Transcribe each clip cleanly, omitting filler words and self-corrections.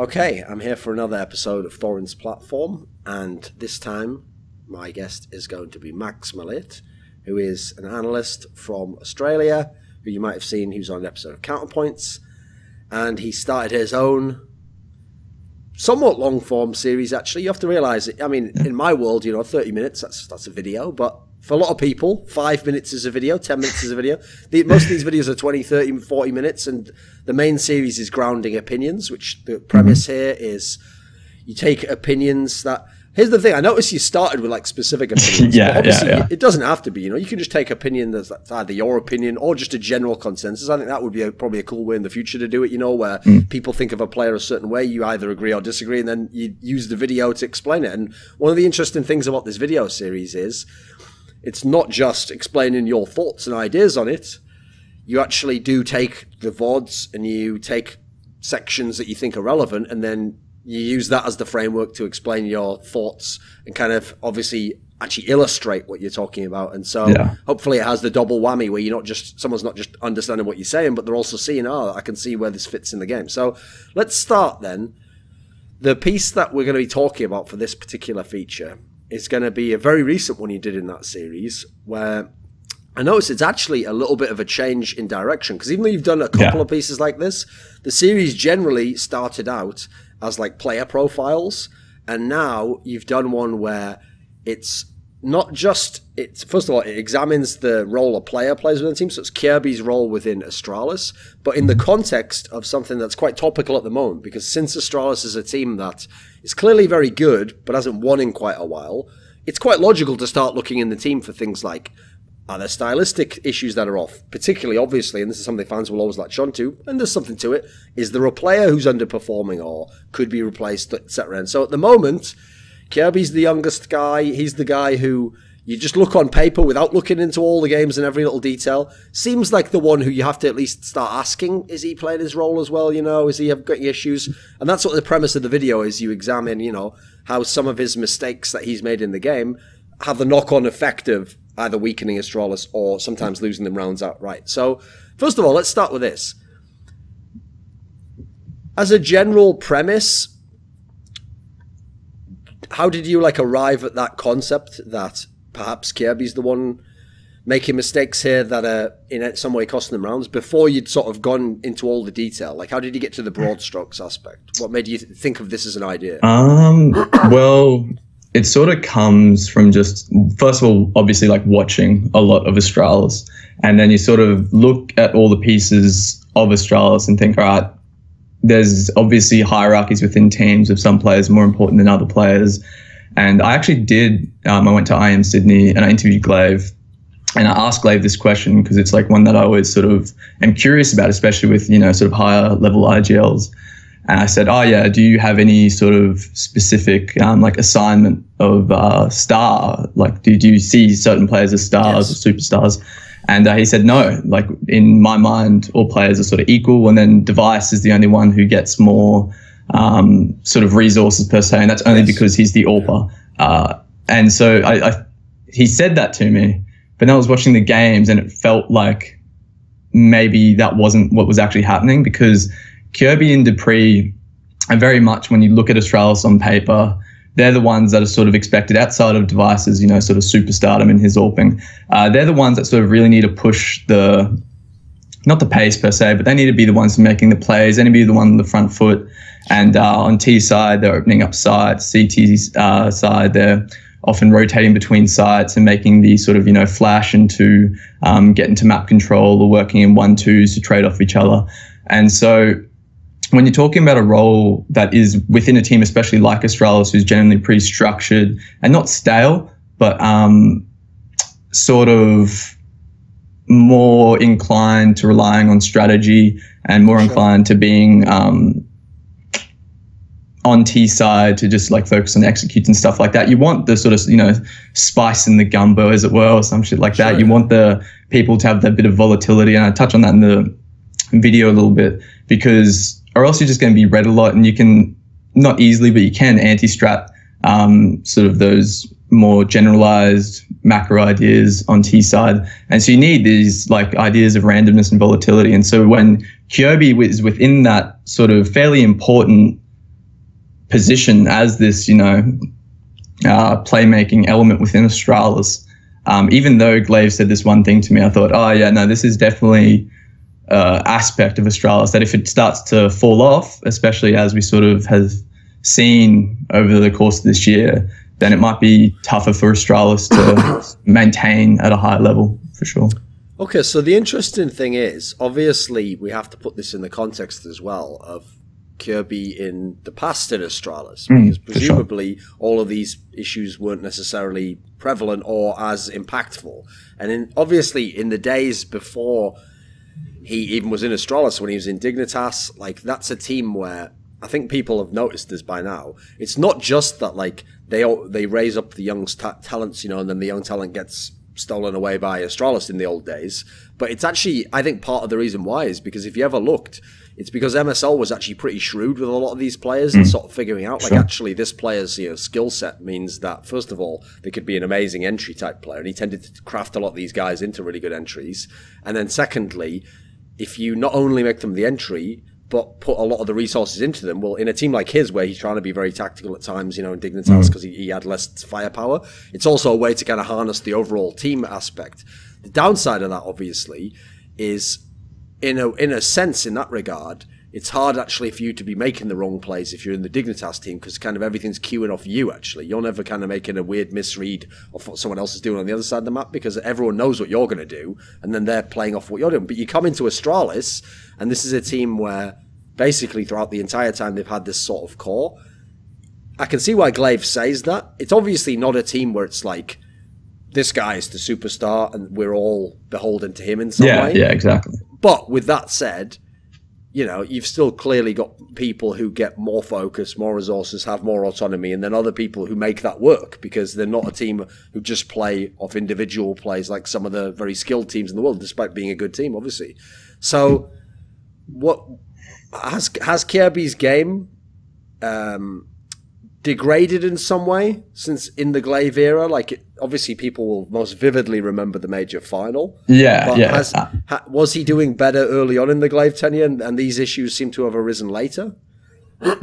Okay, I'm here for another episode of Thorin's Platform, and this time my guest is going to be Melit, who is an analyst from Australia, who you might have seen, who's on an episode of Counterpoints, and he started his own somewhat long-form series, actually. You have to realise, I mean, in my world, 30 minutes, that's a video, but for a lot of people, 5 minutes is a video, 10 minutes is a video. Most of these videos are 20, 30, 40 minutes, and the main series is grounding opinions, which the premise here is you take opinions that... Here's the thing, I noticed you started with like specific opinions. Yeah. It doesn't have to be, you can just take opinion that's either your opinion or just a general consensus. I think that would be probably a cool way in the future to do it, where people think of a player a certain way, you either agree or disagree, and then you use the video to explain it. And one of the interesting things about this video series is it's not just explaining your thoughts and ideas on it. You actually do take the VODs and you take sections that you think are relevant, and then you use that as the framework to explain your thoughts and kind of obviously actually illustrate what you're talking about. And so hopefully it has the double whammy where someone's not just understanding what you're saying, but they're also seeing, I can see where this fits in the game. So let's start then. The piece that we're going to be talking about for this particular feature is going to be a very recent one you did in that series, where I noticed it's actually a little bit of a change in direction, because even though you've done a couple of pieces like this, the series generally started out as like player profiles, and now you've done one where it's not just, first of all, it examines the role a player plays within the team, so it's Kjaerbyes' role within Astralis, but in the context of something that's quite topical at the moment, because since Astralis is a team that is clearly very good, but hasn't won in quite a while, it's quite logical to start looking in the team for things like, are there stylistic issues that are off? Particularly, obviously, and this is something fans will always latch on to, and there's something to it, is there a player who's underperforming or could be replaced, etc. And so at the moment, Kjaerby's the youngest guy. He's the guy who you just look on paper without looking into all the games and every little detail. Seems like the one who you have to at least start asking, is he playing his role as well? Is he got issues? And that's what the premise of the video is. You examine, how some of his mistakes that he's made in the game have the knock-on effect of either weakening Astralis or sometimes losing them rounds outright. So, first of all, let's start with this. As a general premise, how did you arrive at that concept that perhaps Kjaerby's the one making mistakes here that are in some way costing them rounds before you'd sort of gone into all the detail? How did you get to the broad strokes aspect? What made you think of this as an idea? Well, it sort of comes from just, first of all, obviously watching a lot of Astralis, and then you sort of look at all the pieces of Astralis and think, all right, there's obviously hierarchies within teams of some players more important than other players. And I actually did, I went to IM Sydney and I interviewed Glaive, and I asked Glaive this question because it's one that I always sort of am curious about, especially with, sort of higher level IGLs. And I said, oh yeah, do you have any sort of specific assignment of star? Do you see certain players as stars or superstars? And he said, no, in my mind, all players are sort of equal. And then Device is the only one who gets more sort of resources per se. And that's only because he's the AWPer. And so he said that to me, but then I was watching the games and it felt like maybe that wasn't what was actually happening, because Kjaerbye and Dupree are very much, when you look at Astralis on paper, they're the ones that are sort of expected outside of Devices, sort of superstardom in his AWPing. They're the ones that sort of really need to push not the pace per se, but they need to be the ones making the plays. They need to be the one on the front foot. And on T side, they're opening up sites. CT side, they're often rotating between sites and making the sort of, flash into get into map control or working in 1-2s to trade off each other. And so when you're talking about a role that is within a team, especially like Astralis, who's generally pretty structured and not stale, but sort of more inclined to relying on strategy and more inclined to being on T side to just focus on execute and stuff like that. You want the sort of, spice in the gumbo, as it were, or some shit like that. You want the people to have that bit of volatility. And I touch on that in the video a little bit, because or else you're just going to be read a lot, and you can, not easily, but you can anti-strat sort of those more generalized macro ideas on T side. And so you need these ideas of randomness and volatility. And so when Kjaerbye is within that sort of fairly important position as this, playmaking element within Astralis. Even though Glaive said this one thing to me, I thought, oh yeah, no, this is definitely aspect of Astralis that if it starts to fall off, especially as we sort of have seen over the course of this year, then it might be tougher for Astralis to maintain at a high level, for sure. Okay, so the interesting thing is, obviously, we have to put this in the context as well of Kjaerbye in the past in Astralis, because presumably all of these issues weren't necessarily prevalent or as impactful. And obviously, in the days before he even was in Astralis, when he was in Dignitas, like, that's a team where I think people have noticed this by now. It's not just that, like, they raise up the young talents, and then the young talent gets stolen away by Astralis in the old days. But it's actually, I think part of the reason why is because if you ever looked, it's because MSL was actually pretty shrewd with a lot of these players and sort of figuring out, like, actually this player's skill set means that, first of all, they could be an amazing entry type player. And he tended to craft a lot of these guys into really good entries. And then secondly, if you not only make them the entry, but put a lot of the resources into them. Well, in a team like his, where he's trying to be very tactical at times, in Dignitas, because he had less firepower, it's also a way to kind of harness the overall team aspect. The downside of that, obviously, is in a sense, in that regard, it's hard actually for you to be making the wrong plays if you're in the Dignitas team, because kind of everything's queuing off you, actually. You're never kind of making a weird misread of what someone else is doing on the other side of the map, because everyone knows what you're going to do, and then they're playing off what you're doing. But you come into Astralis, and this is a team where basically throughout the entire time they've had this sort of core. I can see why Glaive says that. It's obviously not a team where it's like, this guy is the superstar and we're all beholden to him in some way. Yeah, exactly. But with that said, you've still clearly got people who get more focus, more resources, have more autonomy, and then other people who make that work, because they're not a team who just play off individual plays like some of the very skilled teams in the world, despite being a good team, obviously. So what has Kjaerbyes' game degraded in some way since in the Glaive era? Like, obviously people will most vividly remember the major final. Was he doing better early on in the Glaive tenure, and these issues seem to have arisen later?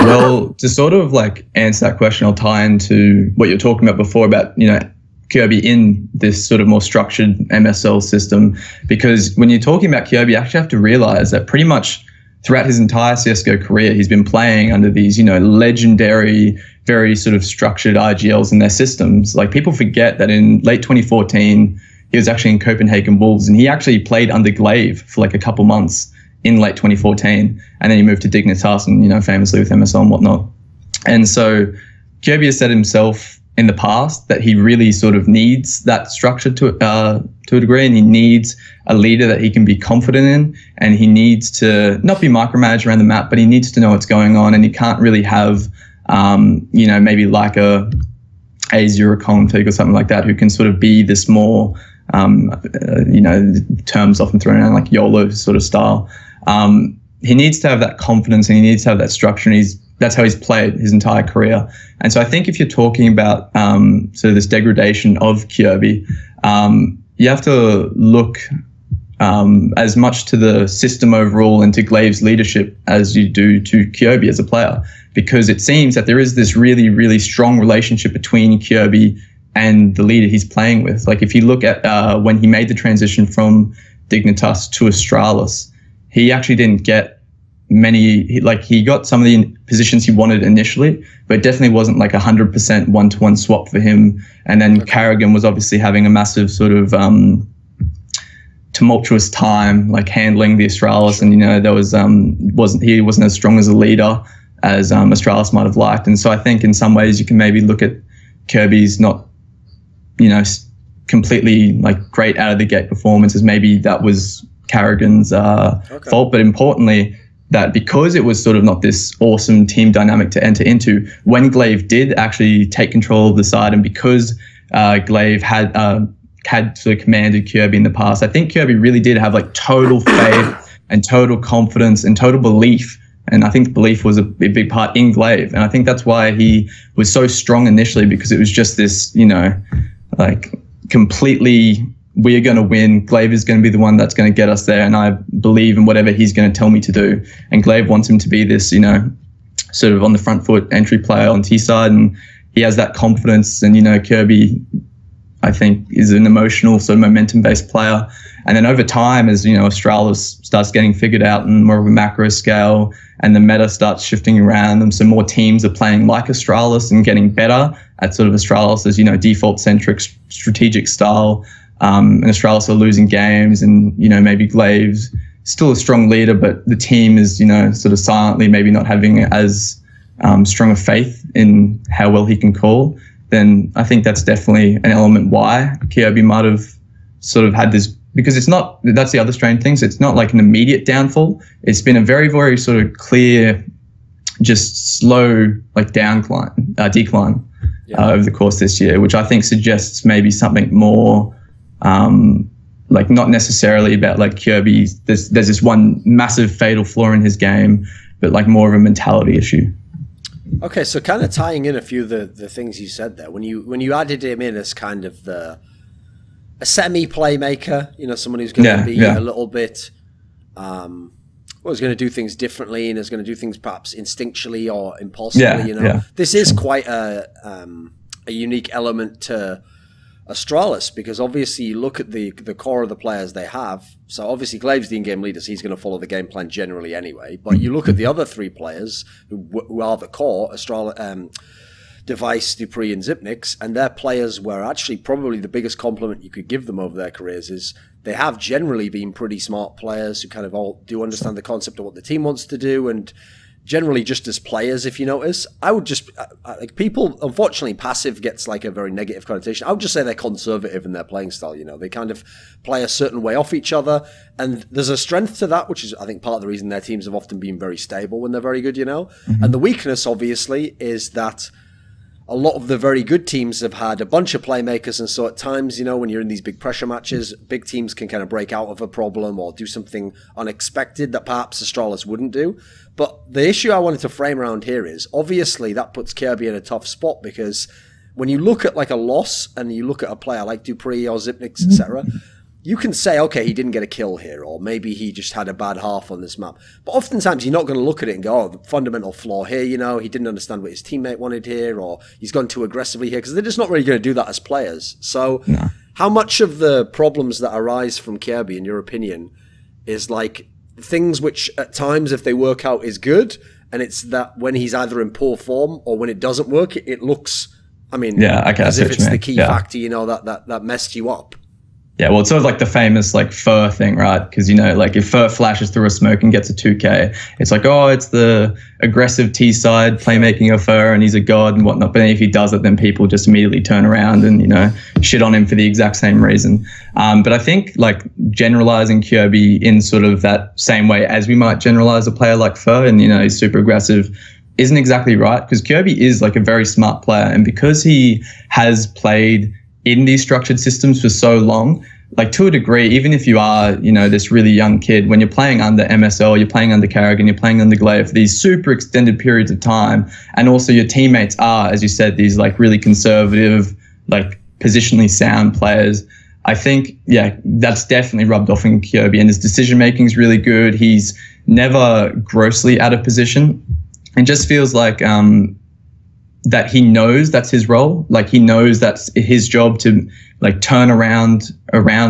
Well, to sort of like answer that question, I'll tie into what you're talking about before about, Kjaerbye in this sort of more structured MSL system, because when you're talking about Kjaerbye, you actually have to realize that pretty much throughout his entire CSGO career, he's been playing under these, legendary, very sort of structured IGLs in their systems. Like, people forget that in late 2014, he was actually in Copenhagen Wolves, and he actually played under Glaive for like a couple months in late 2014. And then he moved to Dignitas and, famously with MSL and whatnot. And so Kjaerbye has said himself in the past that he really sort of needs that structure to a degree, and he needs a leader that he can be confident in, and he needs to not be micromanaged around the map, but he needs to know what's going on, and he can't really have, maybe like a Azure config or something like that, who can sort of be this more, terms often thrown around like YOLO sort of style. He needs to have that confidence, and he needs to have that structure, and that's how he's played his entire career. And so I think if you're talking about sort of this degradation of Kjaerbye, you have to look as much to the system overall and to Glaive's leadership as you do to Kjaerbye as a player, because it seems that there is this really, really strong relationship between Kjaerbye and the leader he's playing with. Like, if you look at when he made the transition from Dignitas to Astralis, he actually didn't get he got some of the positions he wanted initially, but it definitely wasn't like 100% one-to-one swap for him. And then Carrigan was obviously having a massive sort of tumultuous time, like handling the Astralis, and there was he wasn't as strong as a leader as Astralis might have liked. And so I think in some ways you can maybe look at Kjaerby's not completely like great out of the gate performance as maybe that was Carrigan's fault, but importantly, that because it was sort of not this awesome team dynamic to enter into, when Glaive did actually take control of the side, and because Glaive had sort of commanded Kjaerbye in the past, I think Kjaerbye really did have like total faith and total confidence and total belief. And I think belief was a big part in Glaive. And I think that's why he was so strong initially, because it was just this, like completely, we're going to win. Glaive is going to be the one that's going to get us there, and I believe in whatever he's going to tell me to do. And Glaive wants him to be this, sort of on the front foot entry player on T side, and he has that confidence. And, you know, Kjaerbye, I think, is an emotional sort of momentum-based player. And then over time, as, you know, Astralis starts getting figured out in more of a macro scale and the meta starts shifting around them, so more teams are playing like Astralis and getting better at sort of Astralis' you know, default-centric strategic style. And Astralis are losing games, and, you know, maybe Glaive's still a strong leader, but the team is, you know, sort of silently maybe not having as strong a faith in how well he can call. Then I think that's definitely an element why Kjaerbye might have sort of had this, because it's not, that's the other strange thing. So it's not like an immediate downfall. It's been a very, very sort of clear, just slow, like decline over the course this year, which I think suggests maybe something more, like not necessarily about like Kjaerbye. There's this one massive fatal flaw in his game, but like more of a mentality issue. Okay, so kind of tying in a few of the things you said there, when you added him in as kind of a semi playmaker, you know, someone who's going to be a little bit, who's going to do things differently and is going to do things perhaps instinctually or impulsively. You know, this is quite a unique element to Astralis, because obviously you look at the core of the players they have. So obviously Glaive's the in-game leader, so he's going to follow the game plan generally anyway. But you look at the other three players who are the core, Astralis, Device, Dupree, and Zipnix, and they're players where actually probably the biggest compliment you could give them over their careers is they have generally been pretty smart players who kind of all do understand the concept of what the team wants to do, and generally just as players, if you notice. I would just, like, people, unfortunately, passive gets like a very negative connotation. I would just say they're conservative in their playing style, you know. They kind of play a certain way off each other, and there's a strength to that, which is, I think, part of the reason their teams have often been very stable when they're very good, you know. And the weakness, obviously, is that a lot of the very good teams have had a bunch of playmakers, and so at times, you know, when you're in these big pressure matches, big teams can kind of break out of a problem or do something unexpected that perhaps Astralis wouldn't do. But the issue I wanted to frame around here is, obviously, that puts Kjaerbye in a tough spot, because when you look at like a loss and you look at a player like Dupree or Zipnix, etc., you can say, okay, he didn't get a kill here, or maybe he just had a bad half on this map. But oftentimes you're not going to look at it and go, oh, the fundamental flaw here, you know, he didn't understand what his teammate wanted here, or he's gone too aggressively here, because they're just not really going to do that as players. So how much of the problems that arise from Kjaerbye, in your opinion, is like things which at times, if they work out, is good, and it's that when he's either in poor form or when it doesn't work, it looks, I mean, as if it's the key factor, you know, that messed you up. Yeah, well, it's sort of like the famous like fur thing, right? Because, you know, like if fur flashes through a smoke and gets a 2K, it's like, oh, it's the aggressive T-side playmaking of fur and he's a god and whatnot. But if he does it, then people just immediately turn around and, you know, shit on him for the exact same reason. But I think like generalizing Kjaerbye in sort of that same way as we might generalize a player like fur and, you know, he's super aggressive isn't exactly right, because Kjaerbye is like a very smart player. And because he has played in these structured systems for so long, like to a degree, even if you are, you know, this really young kid, when you're playing under MSL, you're playing under Carrigan, you're playing under Glaive for these super extended periods of time, and also your teammates are, as you said, these like really conservative, like positionally sound players. I think, yeah, that's definitely rubbed off in Kjaerbye, and his decision making is really good. He's never grossly out of position, and just feels like that he knows that's his role. Like he knows that's his job to like turn around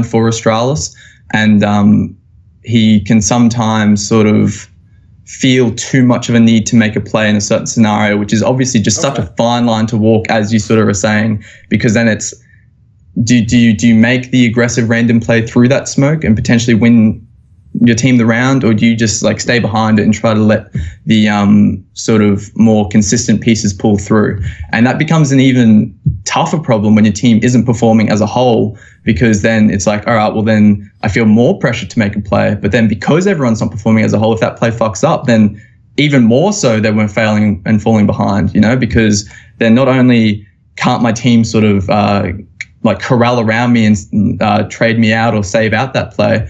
for Astralis, and he can sometimes sort of feel too much of a need to make a play in a certain scenario, which is obviously just such a fine line to walk, as you sort of are saying, because then it's do you make the aggressive random play through that smoke and potentially win your team the round, or do you just like stay behind it and try to let the sort of more consistent pieces pull through? And that becomes an even tougher problem when your team isn't performing as a whole, because then it's like, all right, well then I feel more pressure to make a play, but then because everyone's not performing as a whole, if that play fucks up, then even more so that we're failing and falling behind, you know, because then not only can't my team sort of like corral around me and trade me out or save out that play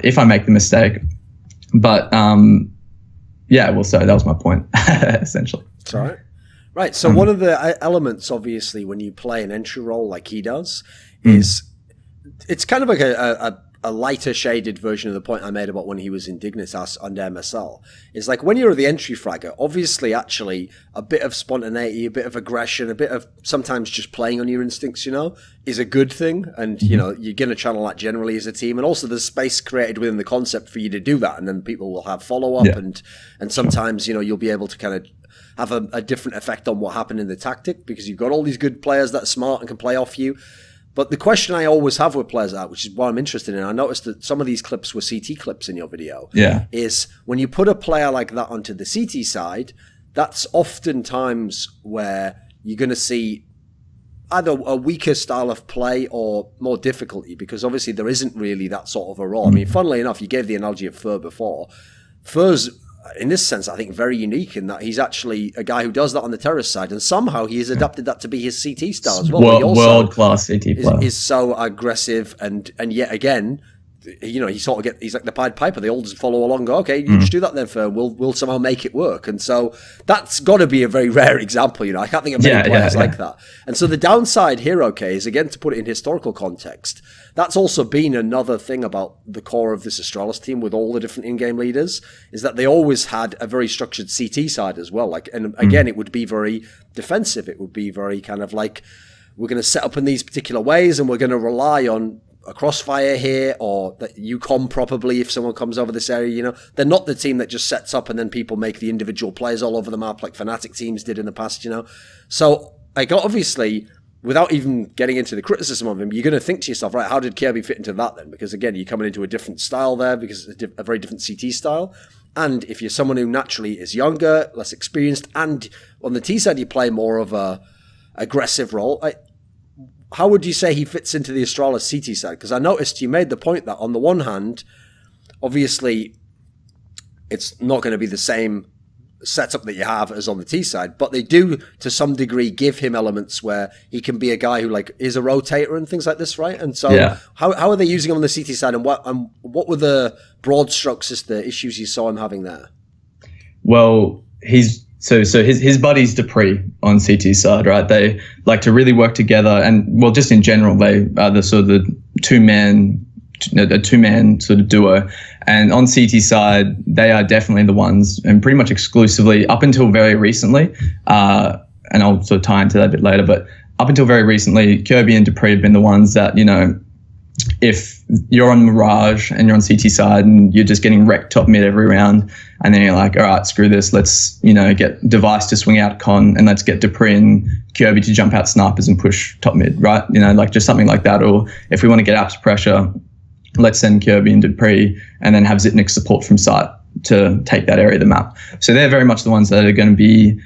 if I make the mistake. But yeah, well, so that was my point, essentially. It's all right. Right, so one of the elements, obviously, when you play an entry role like he does, is it's kind of like a a lighter shaded version of the point I made about when he was in Dignitas under MSL. Is like when you're the entry fragger, obviously actually a bit of spontaneity, a bit of aggression, a bit of sometimes just playing on your instincts, you know, is a good thing. And, you know, you're going to channel that generally as a team. And also there's space created within the concept for you to do that. And then people will have follow-up and sometimes, you know, you'll be able to kind of have a different effect on what happened in the tactic because you've got all these good players that are smart and can play off you. But the question I always have with players out, which is what I'm interested in, I noticed that some of these clips were CT clips in your video, is when you put a player like that onto the CT side, that's oftentimes where you're going to see either a weaker style of play or more difficulty, because obviously there isn't really that sort of a role. I mean, funnily enough, you gave the analogy of Fer before. Fer's, in this sense, I think very unique in that he's actually a guy who does that on the terrorist side, and somehow he has adapted that to be his CT style as well. World-class CT player. Is so aggressive, and yet again, you know, he's like the Pied Piper. They all just follow along and go, okay, you just do that then, Fer. We'll somehow make it work. And so that's got to be a very rare example, you know. I can't think of many players like that. And so the downside here, okay, is again, to put it in historical context, that's also been another thing about the core of this Astralis team with all the different in-game leaders, is that they always had a very structured CT side as well. Like, and again, it would be very defensive. It would be very kind of like, we're going to set up in these particular ways and we're going to rely on a crossfire here, or that you com probably if someone comes over this area, you know. They're not the team that just sets up and then people make the individual plays all over the map like Fnatic teams did in the past, you know. So, like, obviously, without even getting into the criticism of him, you're going to think to yourself, right, how did Kjaerbye fit into that then? Because, again, you're coming into a different style there because it's a very different CT style. And if you're someone who naturally is younger, less experienced, and on the T side you play more of a aggressive role, how would you say he fits into the Astralis CT side? Because I noticed you made the point that on the one hand, obviously, it's not going to be the same setup that you have as on the T side, but they do, to some degree, give him elements where he can be a guy who like is a rotator and things like this, right? And so how are they using him on the CT side, and what were the broad strokes as the issues you saw him having there? Well, So his buddies Dupree on CT side, right? They like to really work together, and well, just in general, they are the sort of the two-man sort of duo. And on CT side, they are definitely the ones, and pretty much exclusively up until very recently. And I'll sort of tie into that a bit later, but up until very recently, Kjaerbye and Dupree have been the ones that, you know, if you're on Mirage and you're on CT side and you're just getting wrecked top mid every round, and then you're like, all right, screw this, let's, you know, get Device to swing out con, and let's get Dupree and Kjaerbye to jump out snipers and push top mid, right? You know, like just something like that. Or if we want to get out to pressure, let's send Kjaerbye and Dupree and then have Zipnik support from site to take that area of the map. So they're very much the ones that are going to be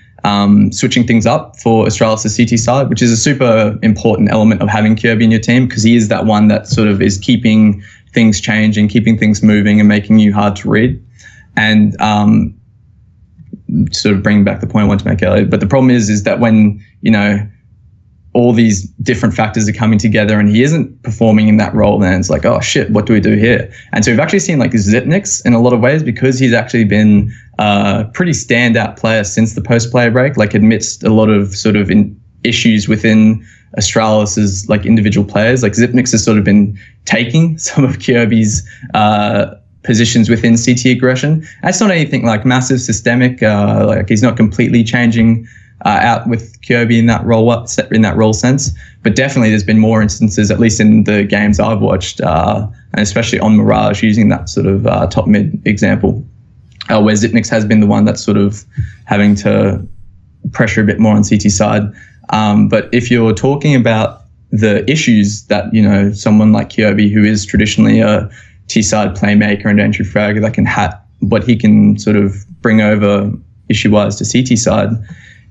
switching things up for Astralis' CT side, which is a super important element of having Kjaerbye in your team, because he is that one that sort of is keeping things changing, keeping things moving, and making you hard to read. And sort of bring back the point I wanted to make earlier. But the problem is that when, you know, all these different factors are coming together and he isn't performing in that role, then it's like, oh shit, what do we do here? And so we've actually seen like Zipnix in a lot of ways, because he's actually been a pretty standout player since the post-player break, like amidst a lot of sort of issues within Astralis' like individual players. Like Zipnix has sort of been taking some of Kjaerby's positions within CT aggression. That's not anything like massive systemic, like he's not completely changing out with Kjaerbye in that role sense, but definitely there's been more instances, at least in the games I've watched, and especially on Mirage, using that sort of top mid example, where Zipnix has been the one that's sort of having to pressure a bit more on CT side. But if you're talking about the issues that, you know, someone like Kjaerbye, who is traditionally a T-side playmaker and entry fragger, that can what he can sort of bring over issue-wise to CT side,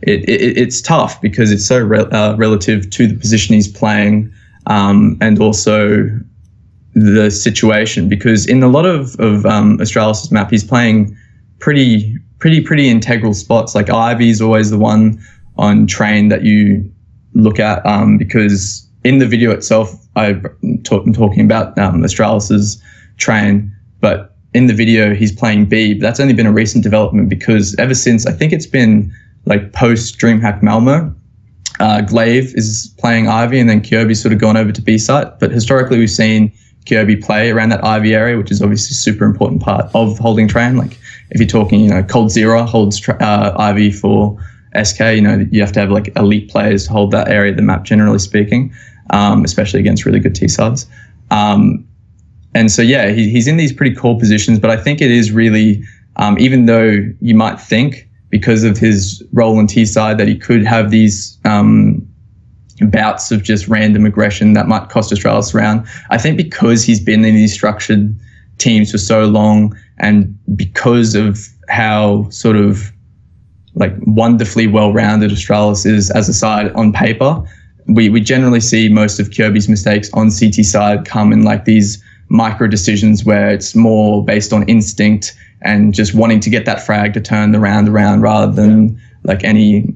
it's tough because it's so relative to the position he's playing, and also the situation. Because in a lot of Astralis' map, he's playing pretty integral spots. Like Ivy is always the one on train that you look at, because in the video itself, I'm talking about Astralis' train, but in the video he's playing B. But that's only been a recent development, because ever since, I think it's been like post DreamHack Malmo, Glaive is playing Ivy, and then Kjaerbye's sort of gone over to B site. But historically we've seen Kjaerbye play around that Ivy area, which is obviously a super important part of holding Train. Like if you're talking, you know, Cold Zero holds Ivy for SK, you know, you have to have like elite players to hold that area of the map, generally speaking, especially against really good T-sides. And so, yeah, he's in these pretty cool positions, but I think it is really, even though you might think because of his role in T-side that he could have these bouts of just random aggression that might cost Astralis a round, I think because he's been in these structured teams for so long and because of how sort of like wonderfully well-rounded Astralis is as a side on paper, we generally see most of Kjaerby's mistakes on CT side come in like these micro decisions where it's more based on instinct and just wanting to get that frag to turn the round around rather than like any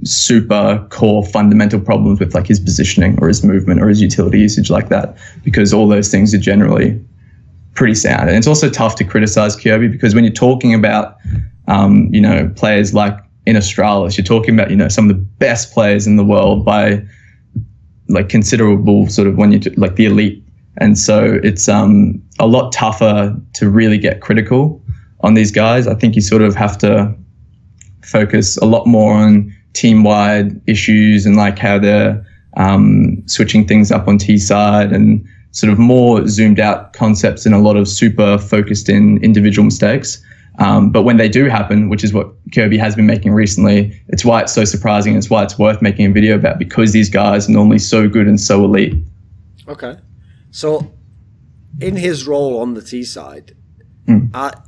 super core fundamental problems with like his positioning or his movement or his utility usage like that, because all those things are generally pretty sound. And it's also tough to criticize Kjaerbye because when you're talking about you know, players like in Astralis, you're talking about, you know, some of the best players in the world by like considerable sort of when you like the elite. And so it's a lot tougher to really get critical on these guys. I think you sort of have to focus a lot more on team-wide issues and like how they're switching things up on T side and sort of more zoomed out concepts and a lot of super focused in individual mistakes. But when they do happen, which is what Kjaerbye has been making recently, it's why it's so surprising. It's why it's worth making a video about, because these guys are normally so good and so elite. Okay. So in his role on the T side,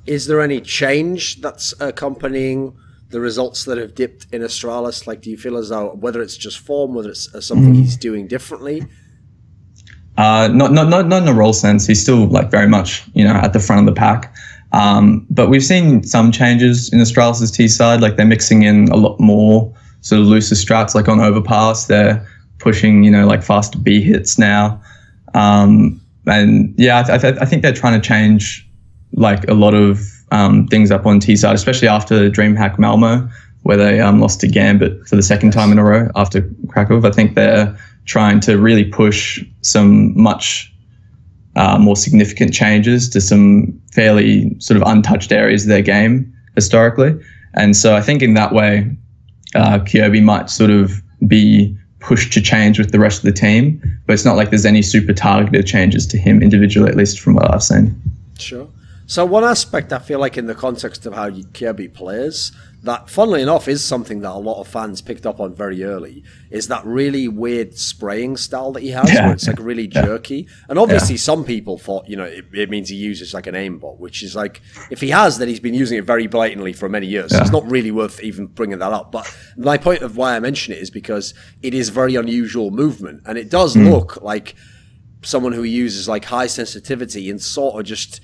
is there any change that's accompanying the results that have dipped in Astralis? Like, do you feel as though, whether it's just form, whether it's something he's doing differently? Not in a role sense. He's still like very much, you know, at the front of the pack. But we've seen some changes in Astralis's T side, like they're mixing in a lot more sort of looser strats, like on overpass. They're pushing, you know, like faster B hits now. And yeah, I think they're trying to change like a lot of things up on T side, especially after DreamHack Malmo, where they lost to Gambit for the second time in a row after Krakow. I think they're trying to really push some much more significant changes to some fairly sort of untouched areas of their game historically. And so I think in that way, Kjaerbye might sort of be pushed to change with the rest of the team, but it's not like there's any super targeted changes to him individually, at least from what I've seen. Sure. So one aspect I feel like in the context of how Kjaerbye plays, that funnily enough is something that a lot of fans picked up on very early, is that really weird spraying style that he has, where it's like really jerky. And obviously some people thought, you know, it means he uses like an aimbot, which is like, if he has, then he's been using it very blatantly for many years. So it's not really worth even bringing that up. But my point of why I mention it is because it is very unusual movement, and it does look like someone who uses like high sensitivity and sort of just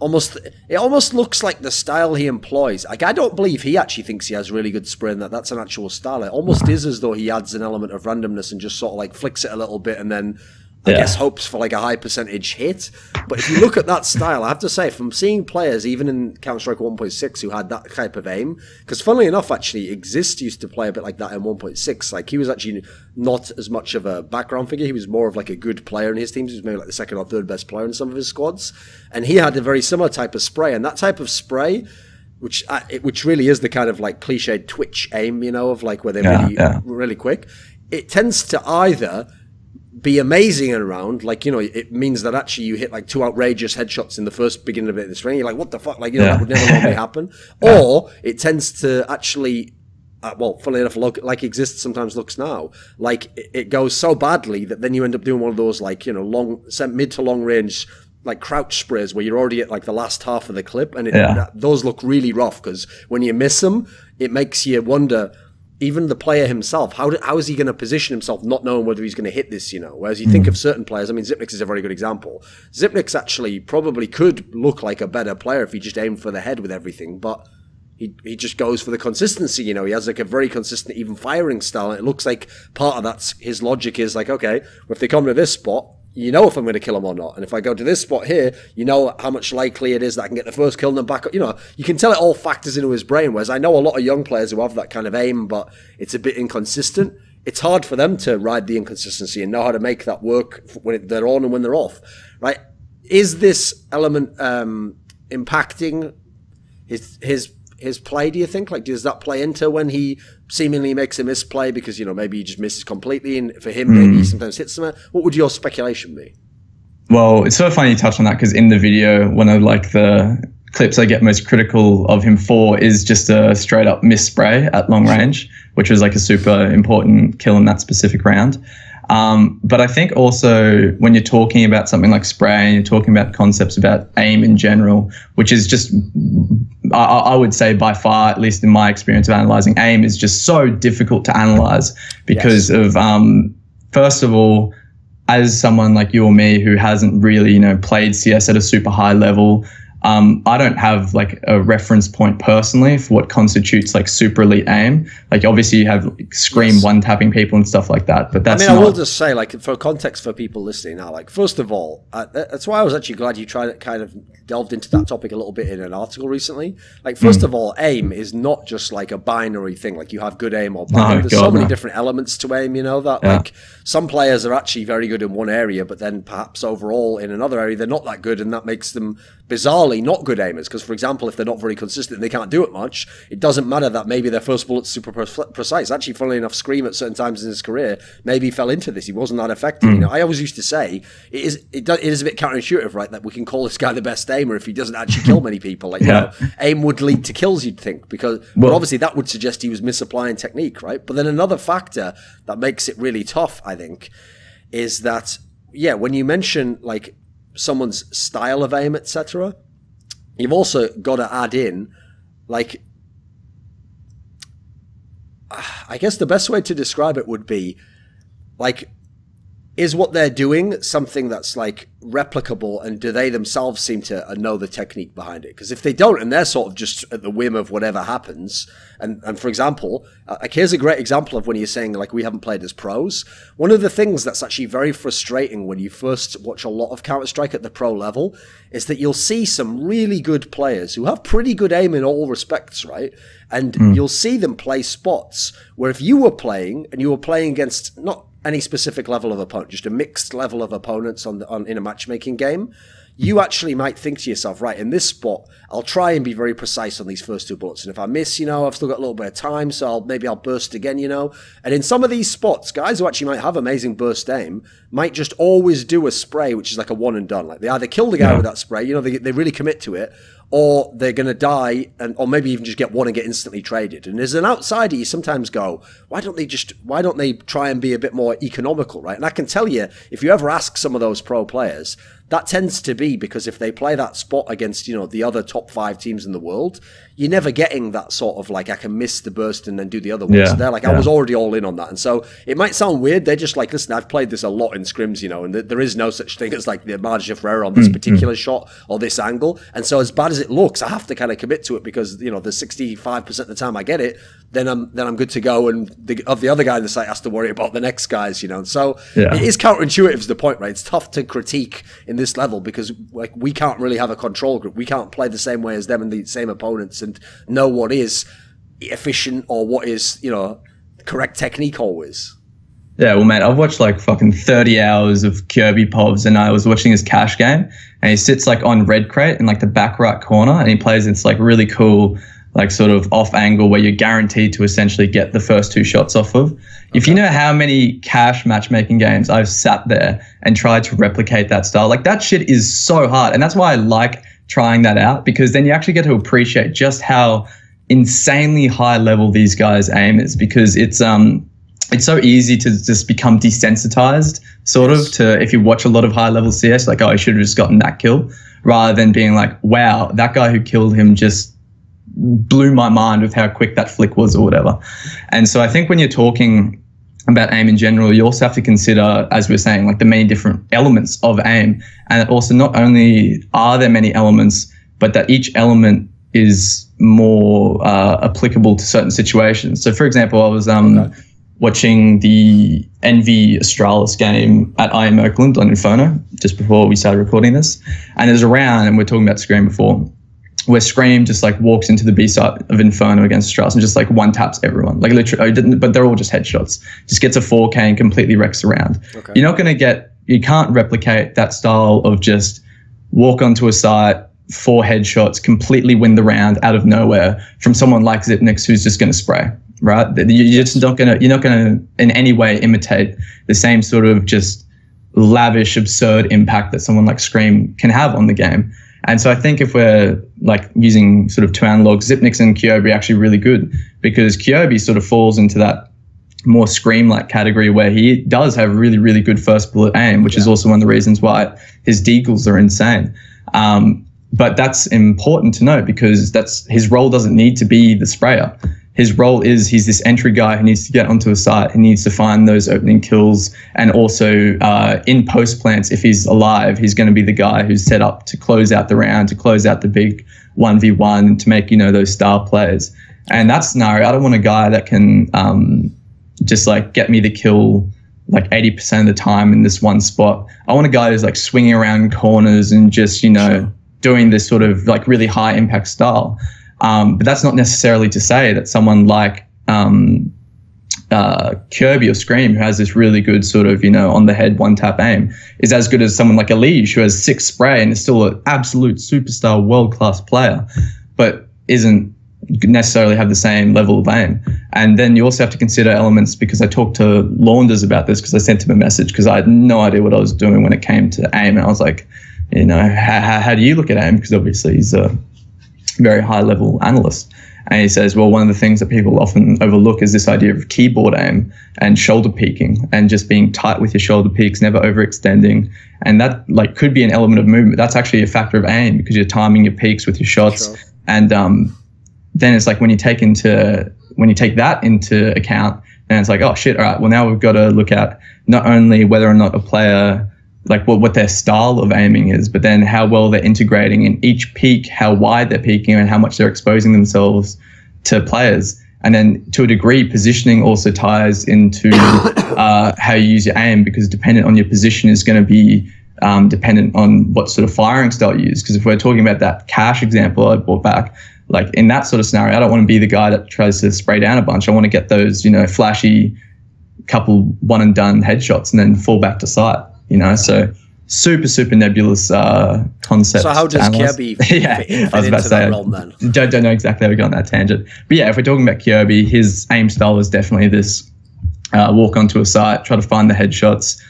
it almost looks like the style he employs. Like, I don't believe he actually thinks he has really good spray and that's an actual style. It almost is as though he adds an element of randomness and just sort of like flicks it a little bit and then I guess hopes for like a high percentage hit. But if you look at that style, I have to say, from seeing players even in Counter-Strike 1.6 who had that type of aim, because funnily enough, actually, Exist used to play a bit like that in 1.6. Like, he was actually not as much of a background figure. He was more of like a good player in his teams. He was maybe like the second or third best player in some of his squads. And he had a very similar type of spray. And that type of spray, which really is the kind of like cliched Twitch aim, you know, of like where they're really quick, it tends to either be amazing around, like, you know, it means that actually you hit like 2 outrageous headshots in the first beginning of it in the string. You're like, what the fuck? Like, you know, that would never normally happen. Or it tends to actually, well, funnily enough, like Exists sometimes looks now, like it goes so badly that then you end up doing one of those, like, you know, mid to long range, like crouch sprays where you're already at like the last half of the clip, and those look really rough because when you miss them, it makes you wonder. Even the player himself, how is he going to position himself not knowing whether he's going to hit this, you know? Whereas you think of certain players, I mean, Zipnix is a very good example. Zipnix actually probably could look like a better player if he just aimed for the head with everything, but he just goes for the consistency, you know? He has like a very consistent, even firing style, and it looks like part of that's his logic is like, okay, well, if they come to this spot, you know if I'm going to kill him or not. And if I go to this spot here, you know how much likely it is that I can get the first kill and then back up. You know, you can tell it all factors into his brain, whereas I know a lot of young players who have that kind of aim, but it's a bit inconsistent. it's hard for them to ride the inconsistency and know how to make that work when they're on and when they're off, right? Is this element impacting his play, do you think? Like, does that play into when he seemingly makes a misplay because, you know, maybe he just misses completely, and for him, maybe he sometimes hits them? What would your speculation be? Well, it's so funny you touched on that, because in the video, one of like the clips I get most critical of him for is just a straight up miss spray at long range, which was like a super important kill in that specific round. But I think also when you're talking about something like spray and you're talking about concepts about aim in general, which is just, I would say by far, at least in my experience of analyzing aim, is just so difficult to analyze because of, first of all, as someone like you or me who hasn't really, you know, played CS at a super high level, I don't have like a reference point personally for what constitutes like super elite aim. Like obviously you have Scream one tapping people and stuff like that, but that's I will just say, like, for context for people listening now, like, first of all, that's why I was actually glad you kind of delved into that topic a little bit in an article recently. Like, first of all, aim is not just like a binary thing. Like, you have good aim or bad aim. There's so many different elements to aim, you know, that like some players are actually very good in one area, but then perhaps overall in another area they're not that good, and that makes them bizarrely not good aimers. Because, for example, if they're not very consistent and they can't do it much, it doesn't matter that maybe their first bullet's super precise. Actually, funnily enough, Scream at certain times in his career maybe fell into this. He wasn't that effective. You know, I always used to say it is a bit counterintuitive, right? That we can call this guy the best aimer if he doesn't actually kill many people. Like, you know, aim would lead to kills, you'd think, because but obviously that would suggest he was misapplying technique, right? But then another factor that makes it really tough, I think, is that when you mention like someone's style of aim, etc., you've also got to add in, like, I guess the best way to describe it would be, like, is what they're doing something that's like replicable, and do they themselves seem to know the technique behind it? Because if they don't, and they're sort of just at the whim of whatever happens, and for example, like, here's a great example of when you're saying like we haven't played as pros. One of the things that's actually very frustrating when you first watch a lot of Counter-Strike at the pro level is that you'll see some really good players who have pretty good aim in all respects, right? And you'll see them play spots where if you were playing and you were playing against not any specific level of opponent, just a mixed level of opponents in a matchmaking game, you actually might think to yourself, right, in this spot, I'll try and be very precise on these first two bullets. And if I miss, you know, I've still got a little bit of time, so maybe I'll burst again, you know. And in some of these spots, guys who actually might have amazing burst aim might just always do a spray, which is like a one and done. Like, they either kill the guy with that spray, you know, they really commit to it, or they're going to die, or maybe even just get one and get instantly traded. And as an outsider, you sometimes go, why don't they try and be a bit more economical, right? And I can tell you, if you ever ask some of those pro players, that tends to be because if they play that spot against, you know, the other top 5 teams in the world, you're never getting that sort of like, I can miss the burst and then do the other one. So they're like, I was already all in on that. And so it might sound weird. They're just like, listen, I've played this a lot in scrims, you know, and there is no such thing as like the margin for error on this particular shot or this angle. And so as bad as it looks, I have to kind of commit to it because, you know, the 65% of the time I get it, then I'm good to go. And the other guy in the site has to worry about the next guys, you know. So it is counterintuitive is the point, right? It's tough to critique in this level because like we can't really have a control group. We can't play the same way as them and the same opponents and know what is efficient or what is, you know, correct technique always. Yeah, well, mate, I've watched like fucking 30 hours of Kjaerbye Problems, and I was watching his cash game, and he sits like on red crate in like the back right corner, and he plays this like really cool, like sort of off angle where you're guaranteed to essentially get the first 2 shots off of. If you know how many cash matchmaking games I've sat there and tried to replicate that style, like that shit is so hard. And that's why I like trying that out, because then you actually get to appreciate just how insanely high level these guys aim is, because it's so easy to just become desensitized sort of to, if you watch a lot of high level CS, like, oh, I should have just gotten that kill, rather than being like, wow, that guy who killed him just blew my mind with how quick that flick was or whatever. And so I think when you're talking about aim in general, you also have to consider, as we're saying, like the many different elements of aim. And also not only are there many elements, but that each element is more applicable to certain situations. So for example, I was watching the Envy Astralis game at IM Oakland on Inferno just before we started recording this. And there's a round, and we're talking about Scream before, where Scream just like walks into the B side of Inferno against Astralis and just like one taps everyone, like literally, but they're all just headshots. Just gets a 4K and completely wrecks around. Okay. You're not going to get, you can't replicate that style of just walk onto a site, 4 headshots, completely win the round out of nowhere from someone like Xyp9x who's just going to spray, right? You're just not going to, you're not going to in any way imitate the same sort of just lavish, absurd impact that someone like Scream can have on the game. And so I think if we're like using sort of 2 analogs, Xyp9x and Kjaerbye are actually really good, because Kjaerbye sort of falls into that more Scream-like category where he does have really, really good first bullet aim, which is also one of the reasons why his deagles are insane. But that's important to note, because that's his role doesn't need to be the sprayer. His role is he's this entry guy who needs to get onto a site, who needs to find those opening kills, and also in post plants, if he's alive, he's going to be the guy who's set up to close out the round, to close out the big 1v1, and to make, you know, those star plays. And that scenario, I don't want a guy that can just like get me the kill like 80% of the time in this one spot. I want a guy who's like swinging around corners and just, you know, doing this sort of like really high impact style. But that's not necessarily to say that someone like Kjaerbye or Scream, who has this really good sort of, you know, on the head one tap aim, is as good as someone like Elige, who has 6 spray and is still an absolute superstar world class player, but isn't necessarily have the same level of aim. And then you also have to consider elements, because I talked to Launders about this, because I sent him a message because I had no idea what I was doing when it came to aim. And I was like, you know, how do you look at aim? Because obviously he's a very high level analyst. And he says, well, one of the things that people often overlook is this idea of keyboard aim and shoulder peaking, and just being tight with your shoulder peaks, never overextending. And that like could be an element of movement. That's actually a factor of aim, because you're timing your peaks with your shots. Sure. And then it's like when you take that into account, then it's like, oh shit, all right, well now we've got to look at not only whether or not a player, like what their style of aiming is, but then how well they're integrating in each peak, how wide they're peaking, and how much they're exposing themselves to players. And then to a degree, positioning also ties into how you use your aim, because dependent on your position is going to be dependent on what sort of firing style you use. Because if we're talking about that cash example I brought back, like in that sort of scenario, I don't want to be the guy that tries to spray down a bunch. I want to get those, you know, flashy couple one and done headshots and then fall back to sight. You know, so super nebulous concept. So how does Kjaerbye fit into that realm then? Don't know exactly how we got on that tangent. But yeah, if we're talking about Kjaerbye, his aim style is definitely this walk onto a site, try to find the headshots.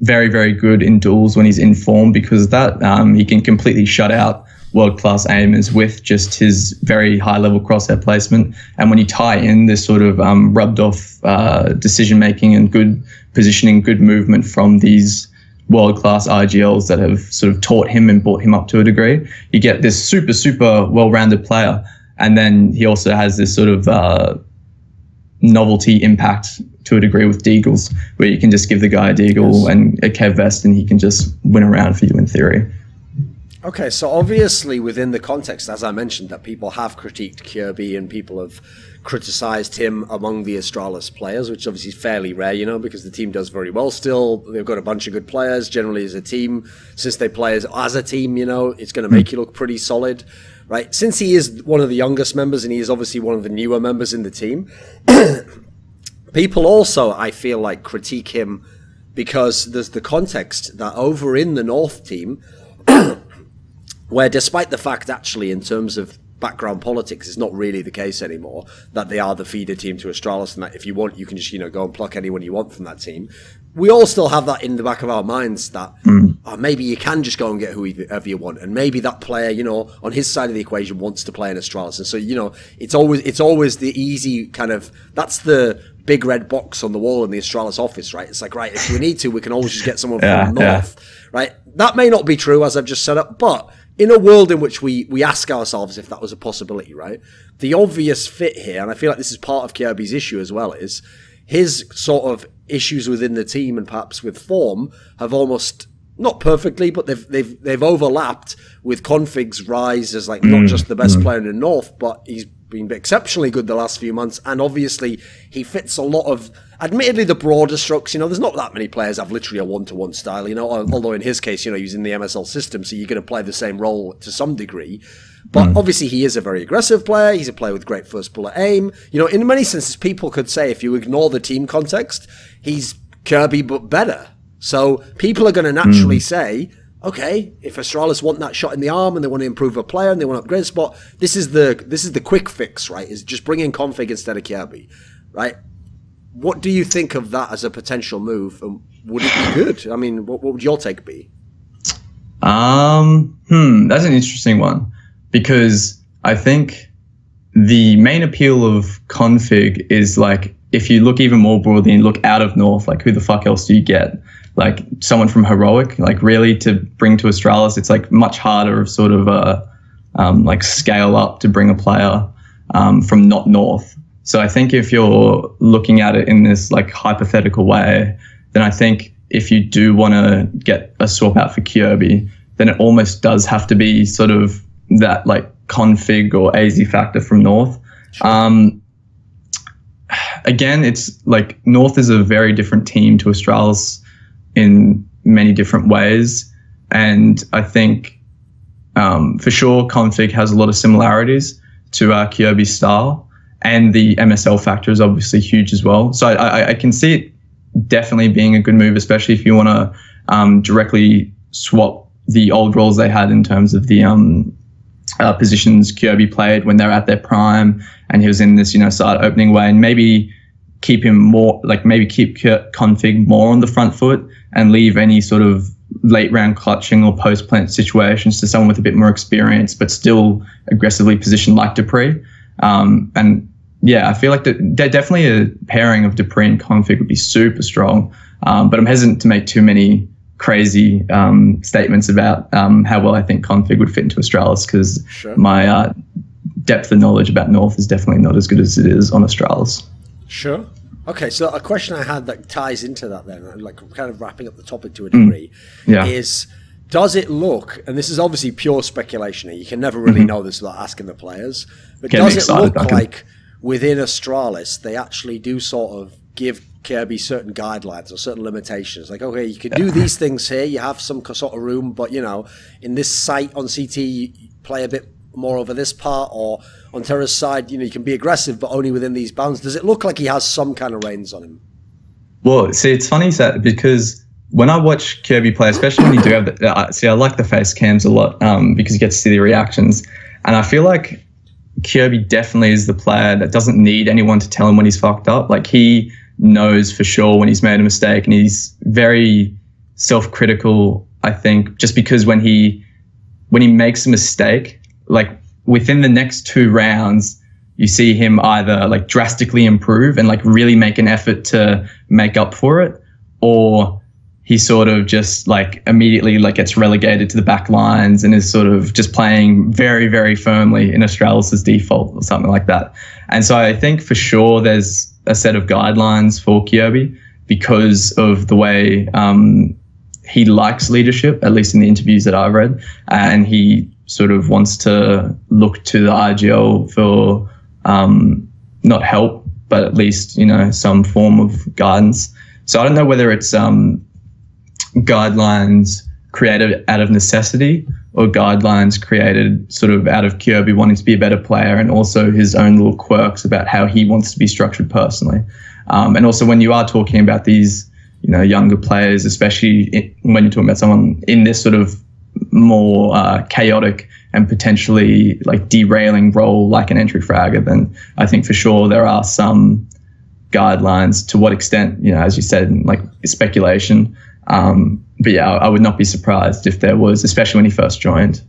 Very, very good in duels when he's in form, because of that. He can completely shut out world-class aimers with just his very high-level crosshair placement. And when you tie in this sort of rubbed-off decision-making and good positioning, good movement from these world-class RGLs that have sort of taught him and brought him up to a degree, you get this super well-rounded player. And then he also has this sort of novelty impact to a degree with deagles, where you can just give the guy a deagle and a Kev vest and he can just win a round for you in theory. Okay, so obviously within the context, as I mentioned, that people have critiqued Kjaerbye and people have criticised him among the Astralis players, which obviously is fairly rare, you know, because the team does very well still. They've got a bunch of good players, generally as a team. Since they play as a team, you know, it's going to make you look pretty solid, right? Since he is one of the youngest members and he is obviously one of the newer members in the team, people also, I feel like, critique him because there's the context that over in the North team, where despite the fact actually in terms of background politics it's not really the case anymore, that they are the feeder team to Astralis, and that if you want you can just, you know, go and pluck anyone you want from that team. We all still have that in the back of our minds that maybe you can just go and get whoever you want, and maybe that player, you know, on his side of the equation wants to play in Astralis. And so, you know, it's always the easy kind of, that's the big red box on the wall in the Astralis office, right? It's like, right, if we need to, we can always just get someone from North, right? That may not be true, as I've just said up, but in a world in which we ask ourselves if that was a possibility, right? The obvious fit here, and I feel like this is part of Kjaerby's issue as well, is his sort of issues within the team and perhaps with form have almost, not perfectly, but they've overlapped with Config's rise as like not just the best player in the North, but he's been exceptionally good the last few months, and obviously he fits a lot of, admittedly, the broader strokes. You know, there's not that many players have literally a one-to-one style, you know, although in his case, you know, using the MSL system, so you're going to play the same role to some degree. But obviously he is a very aggressive player. He's a player with great first bullet aim. You know, in many senses, people could say, if you ignore the team context, he's Kjaerbye but better. So people are going to naturally say, okay, if Astralis want that shot in the arm and they want to improve a player and they want to upgrade a spot, this is the quick fix, right? Is just bring in config instead of Kjaerbye, right? What do you think of that as a potential move? And would it be good? I mean, what would your take be? That's an interesting one, because I think the main appeal of config is, like, if you look even more broadly and look out of North, like, who the fuck else do you get? Like, someone from Heroic, like, really to bring to Astralis, it's like much harder of sort of like scale up to bring a player from not North. So I think if you're looking at it in this like hypothetical way, then I think if you do want to get a swap out for Kjaerbye, then it almost does have to be sort of that like config or AZ factor from North. Sure. Again, it's like North is a very different team to Astralis in many different ways. And I think for sure config has a lot of similarities to Kjaerbye's style, and the MSL factor is obviously huge as well. So I can see it definitely being a good move, especially if you want to directly swap the old roles they had in terms of the positions Kjaerbye played when they were at their prime and he was in this, you know, side opening way, and maybe keep him more, like maybe keep config more on the front foot and leave any sort of late round clutching or post plant situations to someone with a bit more experience, but still aggressively positioned like Dupree. And yeah, I feel like definitely a pairing of Dupree and config would be super strong. But I'm hesitant to make too many crazy statements about how well I think config would fit into Astralis, because my depth of knowledge about North is definitely not as good as it is on Astralis. Sure. Okay, so a question I had that ties into that then, like kind of wrapping up the topic to a degree, is, does it look, and this is obviously pure speculation, you can never really know this without asking the players, but does it look like within Astralis they actually do sort of give Kjaerbye certain guidelines or certain limitations? Like, okay, you can do these things here, you have some sort of room, but, you know, in this site on CT, you play a bit more over this part, or on Terra's side, you know, you can be aggressive, but only within these bounds. Does it look like he has some kind of reins on him? Well, see, it's funny that, because when I watch Kjaerbye play, especially when you do have the, see, I like the face cams a lot because you get to see the reactions, and I feel like Kjaerbye definitely is the player that doesn't need anyone to tell him when he's fucked up. Like, he knows for sure when he's made a mistake, and he's very self-critical, I think, just because when he makes a mistake, like within the next 2 rounds, you see him either like drastically improve and like really make an effort to make up for it, or he sort of just like immediately like gets relegated to the back lines and is sort of just playing very, very firmly in Astralis's default or something like that. And so I think for sure there's a set of guidelines for Kjaerbye because of the way he likes leadership, at least in the interviews that I've read, and he sort of wants to look to the IGL for not help, but at least, you know, some form of guidance. So I don't know whether it's guidelines created out of necessity or guidelines created sort of out of Kjaerbye wanting to be a better player, and also his own little quirks about how he wants to be structured personally. And also when you are talking about these, you know, younger players, especially when you're talking about someone in this sort of more chaotic and potentially like derailing role like an entry fragger, then I think for sure there are some guidelines. To what extent, you know, as you said, like speculation. But yeah, I would not be surprised if there was, especially when he first joined,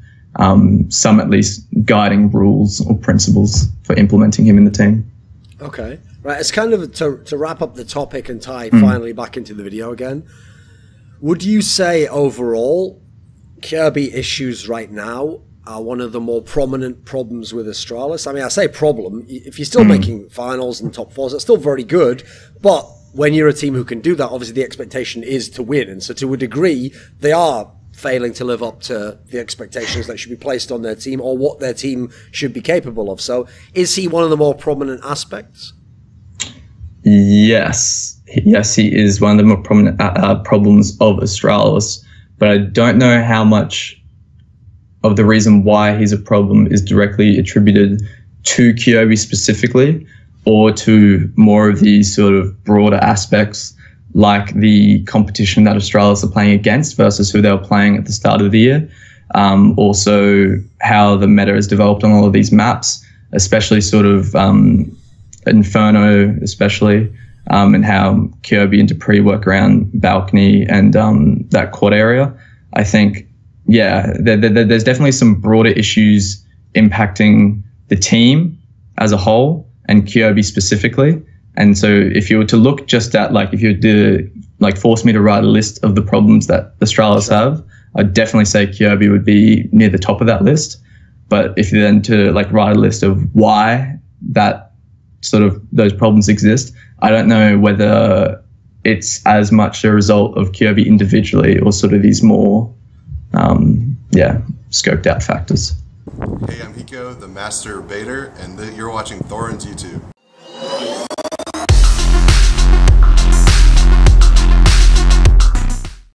some at least guiding rules or principles for implementing him in the team. Okay, right. It's kind of to wrap up the topic and tie finally back into the video again. Would you say overall Kjaerbye issues right now are one of the more prominent problems with Astralis? I mean, I say problem. If you're still making finals and top 4s, that's still very good. But when you're a team who can do that, obviously the expectation is to win. And so to a degree, they are failing to live up to the expectations that should be placed on their team or what their team should be capable of. So is he one of the more prominent aspects? Yes, he is one of the more prominent problems of Astralis, but I don't know how much of the reason why he's a problem is directly attributed to Kjaerbye specifically, or to more of these sort of broader aspects like the competition that Astralis are playing against versus who they were playing at the start of the year. Also how the meta has developed on all of these maps, especially sort of Inferno especially, and how Kjaerbye and Dupree work around balcony and that quad area. I think, yeah, there's definitely some broader issues impacting the team as a whole and Kjaerbye specifically. And so if you were to look just at, like, if you were to like force me to write a list of the problems that Astralis have, I'd definitely say Kjaerbye would be near the top of that list. But if you then to like write a list of why that sort of those problems exist, I don't know whether it's as much a result of Kjaerbye individually or sort of these more, scoped out factors. Hey, I'm Hiko, the Master Baiter, and you're watching Thorin's YouTube.